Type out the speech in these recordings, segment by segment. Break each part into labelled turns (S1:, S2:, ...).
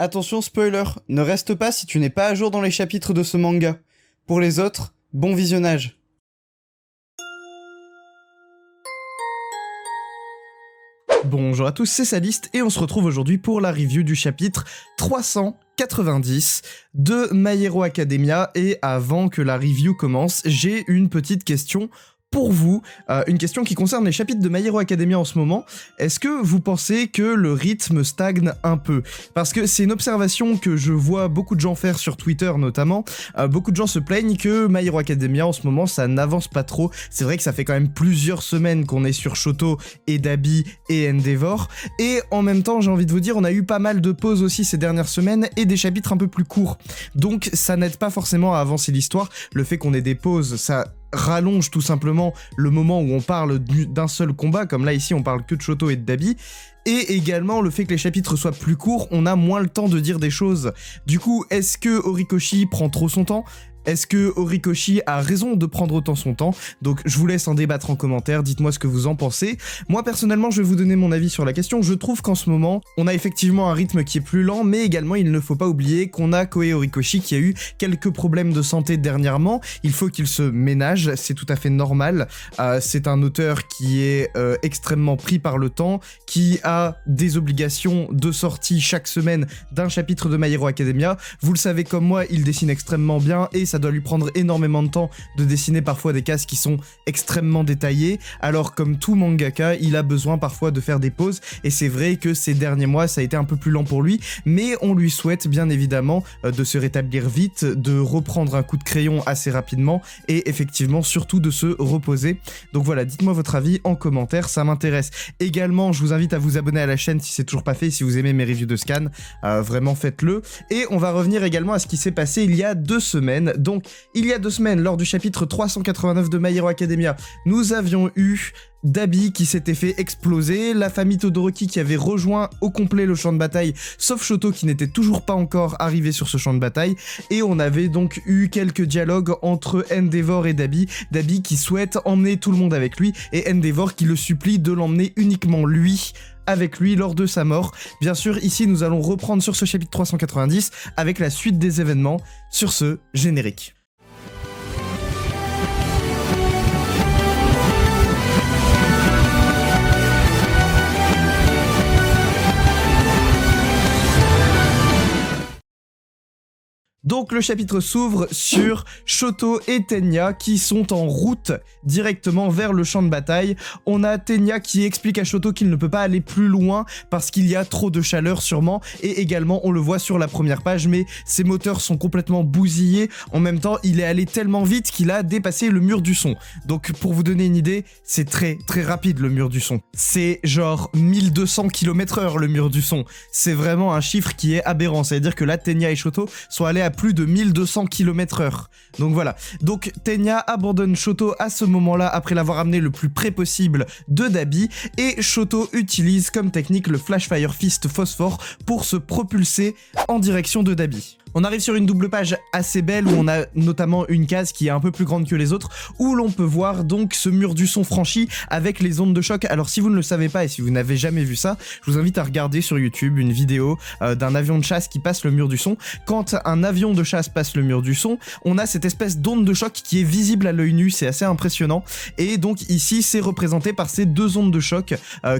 S1: Attention spoiler, ne reste pas si tu n'es pas à jour dans les chapitres de ce manga. Pour les autres, bon visionnage. Bonjour à tous, c'est Saliste et on se retrouve aujourd'hui pour la review du chapitre 390 de My Hero Academia. Et avant que la review commence, j'ai une petite question pour vous, une question qui concerne les chapitres de My Hero Academia en ce moment. Est-ce que vous pensez que le rythme stagne un peu? Parce que c'est une observation que je vois beaucoup de gens faire sur Twitter notamment. Beaucoup de gens se plaignent que My Hero Academia en ce moment ça n'avance pas trop. C'est vrai que ça fait quand même plusieurs semaines qu'on est sur Shoto et Dabi et Endeavor. Et en même temps, j'ai envie de vous dire, on a eu pas mal de pauses aussi ces dernières semaines et des chapitres un peu plus courts. Donc ça n'aide pas forcément à avancer l'histoire. Le fait qu'on ait des pauses, ça rallonge tout simplement le moment où on parle d'un seul combat, comme là ici on parle que de Shoto et de Dabi, et également le fait que les chapitres soient plus courts, on a moins le temps de dire des choses. Du coup, est-ce que Horikoshi prend trop son temps ? Est-ce que Horikoshi a raison de prendre autant son temps? Donc je vous laisse en débattre en commentaire, dites-moi ce que vous en pensez. Moi personnellement, je vais vous donner mon avis sur la question. Je trouve qu'en ce moment, on a effectivement un rythme qui est plus lent, mais également il ne faut pas oublier qu'on a Kohei Horikoshi qui a eu quelques problèmes de santé dernièrement. Il faut qu'il se ménage, c'est tout à fait normal. C'est un auteur qui est extrêmement pris par le temps, qui a des obligations de sortie chaque semaine d'un chapitre de My Hero Academia. Vous le savez comme moi, il dessine extrêmement bien et ça doit lui prendre énormément de temps de dessiner parfois des cases qui sont extrêmement détaillées. Alors comme tout mangaka, il a besoin parfois de faire des pauses et c'est vrai que ces derniers mois ça a été un peu plus lent pour lui, mais on lui souhaite bien évidemment de se rétablir vite, de reprendre un coup de crayon assez rapidement et effectivement surtout de se reposer. Donc voilà, dites-moi votre avis en commentaire, ça m'intéresse. Également, je vous invite à vous abonner à la chaîne si c'est toujours pas fait, si vous aimez mes reviews de scan, vraiment faites-le. Et on va revenir également à ce qui s'est passé il y a 2 semaines. Donc, il y a 2 semaines, lors du chapitre 389 de My Hero Academia, nous avions eu Dabi qui s'était fait exploser, la famille Todoroki qui avait rejoint au complet le champ de bataille, sauf Shoto qui n'était toujours pas encore arrivé sur ce champ de bataille, et on avait donc eu quelques dialogues entre Endeavor et Dabi, Dabi qui souhaite emmener tout le monde avec lui, et Endeavor qui le supplie de l'emmener uniquement lui avec lui lors de sa mort. Bien sûr, ici nous allons reprendre sur ce chapitre 390 avec la suite des événements. Sur ce, générique. Donc le chapitre s'ouvre sur Shoto et Tenya qui sont en route directement vers le champ de bataille. On a Tenya qui explique à Shoto qu'il ne peut pas aller plus loin parce qu'il y a trop de chaleur sûrement, et également on le voit sur la première page, mais ses moteurs sont complètement bousillés. En même temps, il est allé tellement vite qu'il a dépassé le mur du son. Donc pour vous donner une idée, c'est très rapide le mur du son. C'est genre 1200 km/h le mur du son. C'est vraiment un chiffre qui est aberrant, c'est-à-dire que là Tenya et Shoto sont allés à plus de 1200 km/h. Donc voilà. Donc Tenya abandonne Shoto à ce moment-là après l'avoir amené le plus près possible de Dabi, et Shoto utilise comme technique le Flash Fire Fist Phosphore pour se propulser en direction de Dabi. On arrive sur une double page assez belle où on a notamment une case qui est un peu plus grande que les autres, où l'on peut voir donc ce mur du son franchi avec les ondes de choc. Alors si vous ne le savez pas et si vous n'avez jamais vu ça, je vous invite à regarder sur YouTube une vidéo d'un avion de chasse qui passe le mur du son. Quand un avion de chasse passe le mur du son, on a cette espèce d'onde de choc qui est visible à l'œil nu, c'est assez impressionnant. Et donc ici c'est représenté par ces 2 ondes de choc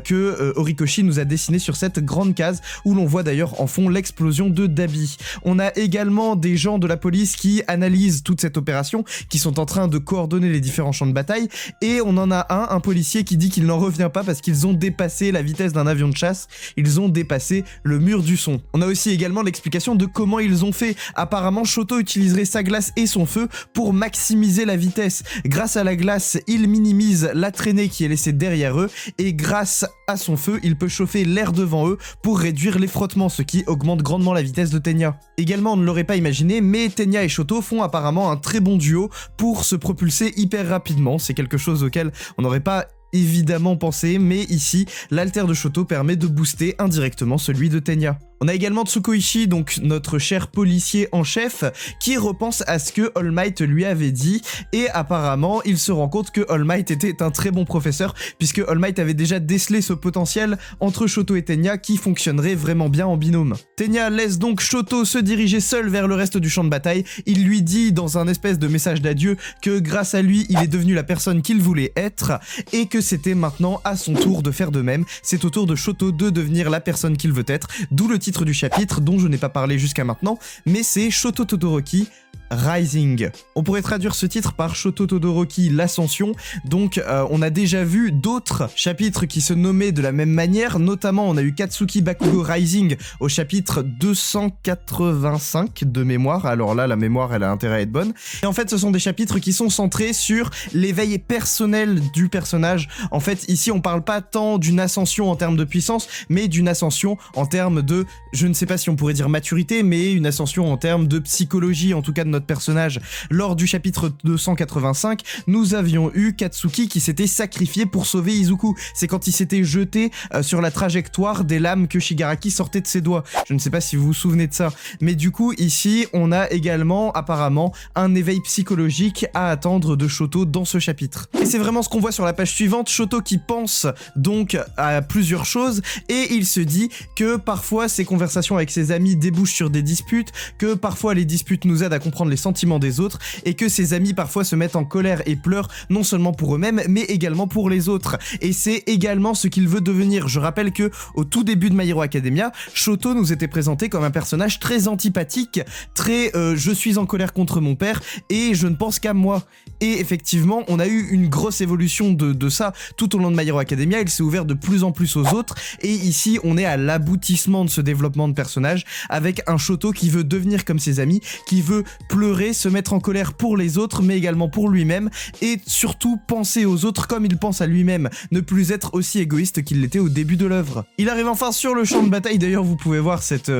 S1: que Horikoshi nous a dessinées sur cette grande case, où l'on voit d'ailleurs en fond l'explosion de Dabi. On a également des gens de la police qui analysent toute cette opération, qui sont en train de coordonner les différents champs de bataille, et on en a un policier qui dit qu'il n'en revient pas parce qu'ils ont dépassé la vitesse d'un avion de chasse, ils ont dépassé le mur du son. On a aussi également l'explication de comment ils ont fait. Apparemment, Shoto utiliserait sa glace et son feu pour maximiser la vitesse. Grâce à la glace, il minimise la traînée qui est laissée derrière eux, et grâce à son feu, il peut chauffer l'air devant eux pour réduire les frottements, ce qui augmente grandement la vitesse de Tenya. Également, on ne l'aurait pas imaginé, mais Tenya et Shoto font apparemment un très bon duo pour se propulser hyper rapidement. C'est quelque chose auquel on n'aurait pas évidemment pensé, mais ici, l'alter de Shoto permet de booster indirectement celui de Tenya. On a également Tsukuishi, donc notre cher policier en chef, qui repense à ce que All Might lui avait dit, et apparemment il se rend compte que All Might était un très bon professeur, puisque All Might avait déjà décelé ce potentiel entre Shoto et Tenya qui fonctionnerait vraiment bien en binôme. Tenya laisse donc Shoto se diriger seul vers le reste du champ de bataille. Il lui dit dans un espèce de message d'adieu que grâce à lui il est devenu la personne qu'il voulait être, et que c'était maintenant à son tour de faire de même. C'est au tour de Shoto de devenir la personne qu'il veut être, d'où le titre du chapitre dont je n'ai pas parlé jusqu'à maintenant, mais c'est Shoto Todoroki Rising. On pourrait traduire ce titre par Shoto Todoroki l'Ascension. Donc on a déjà vu d'autres chapitres qui se nommaient de la même manière, notamment on a eu Katsuki Bakugo Rising au chapitre 285 de mémoire. Alors là la mémoire elle a intérêt à être bonne. Et en fait ce sont des chapitres qui sont centrés sur l'éveil personnel du personnage. En fait ici on parle pas tant d'une ascension en termes de puissance, mais d'une ascension en termes de, je ne sais pas si on pourrait dire maturité, mais une ascension en termes de psychologie, en tout cas de notre personnage. Lors du chapitre 285, nous avions eu Katsuki qui s'était sacrifié pour sauver Izuku. C'est quand il s'était jeté sur la trajectoire des lames que Shigaraki sortait de ses doigts. Je ne sais pas si vous vous souvenez de ça. Mais du coup, ici, on a également, apparemment, un éveil psychologique à attendre de Shoto dans ce chapitre. Et c'est vraiment ce qu'on voit sur la page suivante, Shoto qui pense donc à plusieurs choses, et il se dit que parfois ses conversations avec ses amis débouchent sur des disputes, que parfois les disputes nous aident à comprendre les sentiments des autres, et que ses amis parfois se mettent en colère et pleurent non seulement pour eux-mêmes mais également pour les autres, et c'est également ce qu'il veut devenir. Je rappelle que au tout début de My Hero Academia, Shoto nous était présenté comme un personnage très antipathique, très je suis en colère contre mon père et je ne pense qu'à moi, et effectivement on a eu une grosse évolution de ça tout au long de My Hero Academia. Il s'est ouvert de plus en plus aux autres, et ici on est à l'aboutissement de ce développement de personnage avec un Shoto qui veut devenir comme ses amis, qui veut pleurer, se mettre en colère pour les autres mais également pour lui-même, et surtout penser aux autres comme il pense à lui-même, ne plus être aussi égoïste qu'il l'était au début de l'œuvre. Il arrive enfin sur le champ de bataille. D'ailleurs vous pouvez voir cette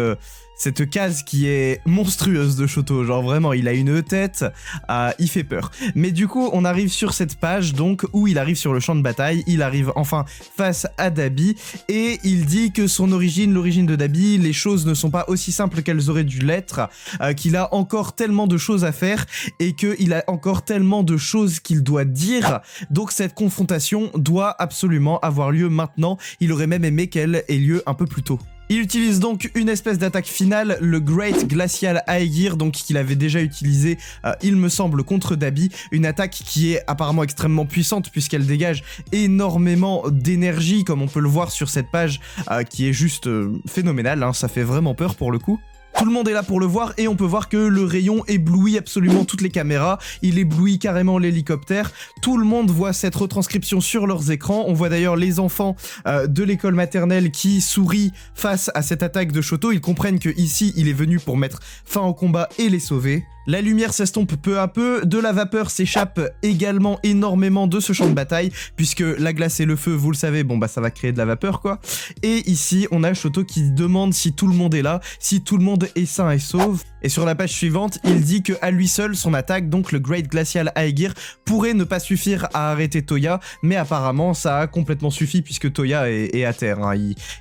S1: case qui est monstrueuse de Shoto, genre vraiment il a une tête, il fait peur. Mais du coup on arrive sur cette page donc où il arrive sur le champ de bataille, il arrive enfin face à Dabi, et il dit que son origine, l'origine de Dabi, les choses ne sont pas aussi simples qu'elles auraient dû l'être, qu'il a encore tellement de choses à faire et qu'il a encore tellement de choses qu'il doit dire, donc cette confrontation doit absolument avoir lieu maintenant. Il aurait même aimé qu'elle ait lieu un peu plus tôt. Il utilise donc une espèce d'attaque finale, le Great Glacial Aegir, donc qu'il avait déjà utilisé, il me semble, contre Dabi, une attaque qui est apparemment extrêmement puissante puisqu'elle dégage énormément d'énergie, comme on peut le voir sur cette page, qui est juste phénoménale, hein, ça fait vraiment peur pour le coup. Tout le monde est là pour le voir, et on peut voir que le rayon éblouit absolument toutes les caméras, il éblouit carrément l'hélicoptère, tout le monde voit cette retranscription sur leurs écrans. On voit d'ailleurs les enfants de l'école maternelle qui sourient face à cette attaque de Shoto. Ils comprennent que ici il est venu pour mettre fin au combat et les sauver. La lumière s'estompe peu à peu, de la vapeur s'échappe également énormément de ce champ de bataille, puisque la glace et le feu, vous le savez, bon bah ça va créer de la vapeur quoi. Et ici on a Shoto qui demande si tout le monde est là, si tout le monde est sain et sauf. Et sur la page suivante, il dit que à lui seul, son attaque, donc le Great Glacial Aegir, pourrait ne pas suffire à arrêter Toya, mais apparemment ça a complètement suffi puisque Toya est à terre, hein.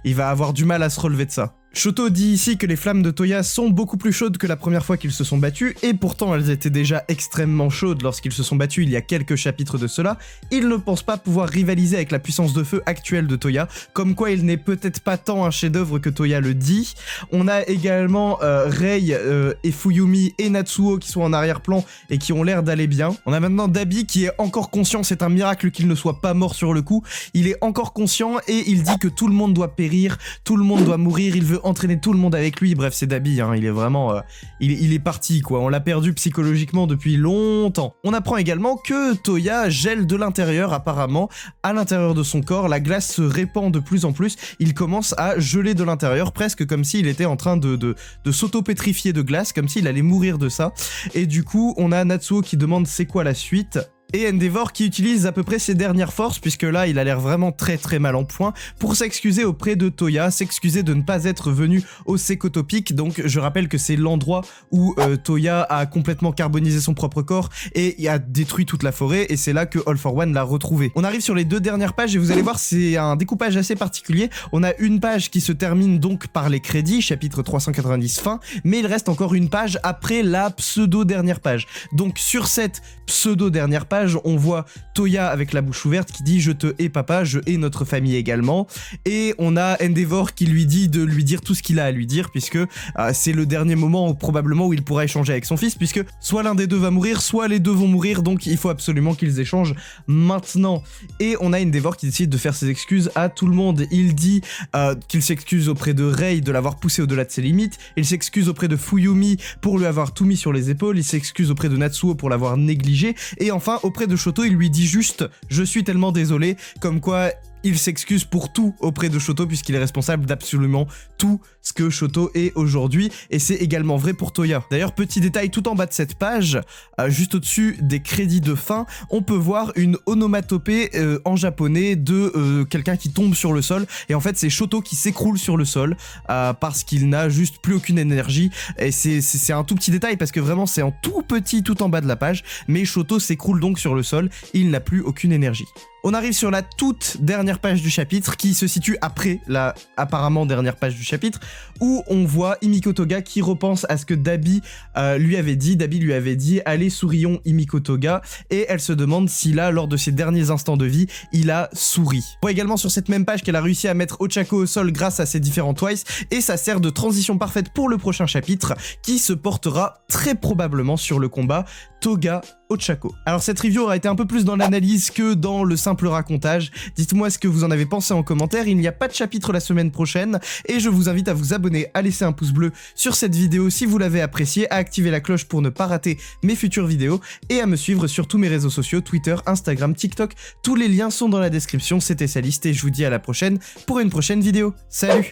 S1: Il va avoir du mal à se relever de ça. Shoto dit ici que les flammes de Toya sont beaucoup plus chaudes que la première fois qu'ils se sont battus, et pourtant elles étaient déjà extrêmement chaudes lorsqu'ils se sont battus il y a quelques chapitres de cela. Il ne pense pas pouvoir rivaliser avec la puissance de feu actuelle de Toya, comme quoi il n'est peut-être pas tant un chef-d'œuvre que Toya le dit. On a également Rei et Fuyumi et Natsuo qui sont en arrière-plan et qui ont l'air d'aller bien. On a maintenant Dabi qui est encore conscient, c'est un miracle qu'il ne soit pas mort sur le coup. Il est encore conscient et il dit que tout le monde doit périr, tout le monde doit mourir, il veut entraîner tout le monde avec lui. Bref, c'est Dabi, hein, il est vraiment il est parti quoi, on l'a perdu psychologiquement depuis longtemps. On apprend également que Toya gèle de l'intérieur, apparemment à l'intérieur de son corps, la glace se répand de plus en plus, il commence à geler de l'intérieur, presque comme s'il était en train de s'auto-pétrifier de glace, comme s'il allait mourir de ça. Et du coup on a Natsuo qui demande c'est quoi la suite. Et Endeavor qui utilise à peu près ses dernières forces, puisque là il a l'air vraiment très mal en point, pour s'excuser auprès de Toya, s'excuser de ne pas être venu au Sekoto Peak. Donc je rappelle que c'est l'endroit où Toya a complètement carbonisé son propre corps et a détruit toute la forêt, et c'est là que All for One l'a retrouvé. On arrive sur les 2 dernières pages et vous allez voir, c'est un découpage assez particulier. On a une page qui se termine donc par les crédits, chapitre 390 fin, mais il reste encore une page après la pseudo-dernière page. Donc sur cette pseudo-dernière page, on voit Toya avec la bouche ouverte qui dit « Je te hais papa, je hais notre famille également ». Et on a Endeavor qui lui dit de lui dire tout ce qu'il a à lui dire, puisque c'est le dernier moment probablement où il pourra échanger avec son fils, puisque soit l'un des deux va mourir, soit les deux vont mourir, donc il faut absolument qu'ils échangent maintenant. Et on a Endeavor qui décide de faire ses excuses à tout le monde. Il dit qu'il s'excuse auprès de Rei de l'avoir poussé au-delà de ses limites, il s'excuse auprès de Fuyumi pour lui avoir tout mis sur les épaules, il s'excuse auprès de Natsuo pour l'avoir négligé, et enfin auprès de Shoto il lui dit juste « Je suis tellement désolé », comme quoi il s'excuse pour tout auprès de Shoto puisqu'il est responsable d'absolument tout ce que Shoto est aujourd'hui, et c'est également vrai pour Toya. D'ailleurs, petit détail, tout en bas de cette page, juste au-dessus des crédits de fin, on peut voir une onomatopée en japonais de quelqu'un qui tombe sur le sol, et en fait c'est Shoto qui s'écroule sur le sol parce qu'il n'a juste plus aucune énergie, et c'est un tout petit détail parce que vraiment c'est en tout petit tout en bas de la page, mais Shoto s'écroule donc sur le sol, il n'a plus aucune énergie. On arrive sur la toute dernière page du chapitre qui se situe après la apparemment dernière page du chapitre, où on voit Himiko Toga qui repense à ce que Dabi lui avait dit. Dabi lui avait dit « Allez, sourions Himiko Toga », et elle se demande si là, lors de ses derniers instants de vie, il a souri. On voit également sur cette même page qu'elle a réussi à mettre Ochako au sol grâce à ses différents twice, et ça sert de transition parfaite pour le prochain chapitre qui se portera très probablement sur le combat Toga Ochako. Alors cette review aura été un peu plus dans l'analyse que dans le simple racontage. Dites-moi ce que vous en avez pensé en commentaire. Il n'y a pas de chapitre la semaine prochaine et je vous invite à vous abonner, à laisser un pouce bleu sur cette vidéo si vous l'avez appréciée, à activer la cloche pour ne pas rater mes futures vidéos et à me suivre sur tous mes réseaux sociaux, Twitter, Instagram, TikTok. Tous les liens sont dans la description. C'était Saliste et je vous dis à la prochaine pour une prochaine vidéo. Salut!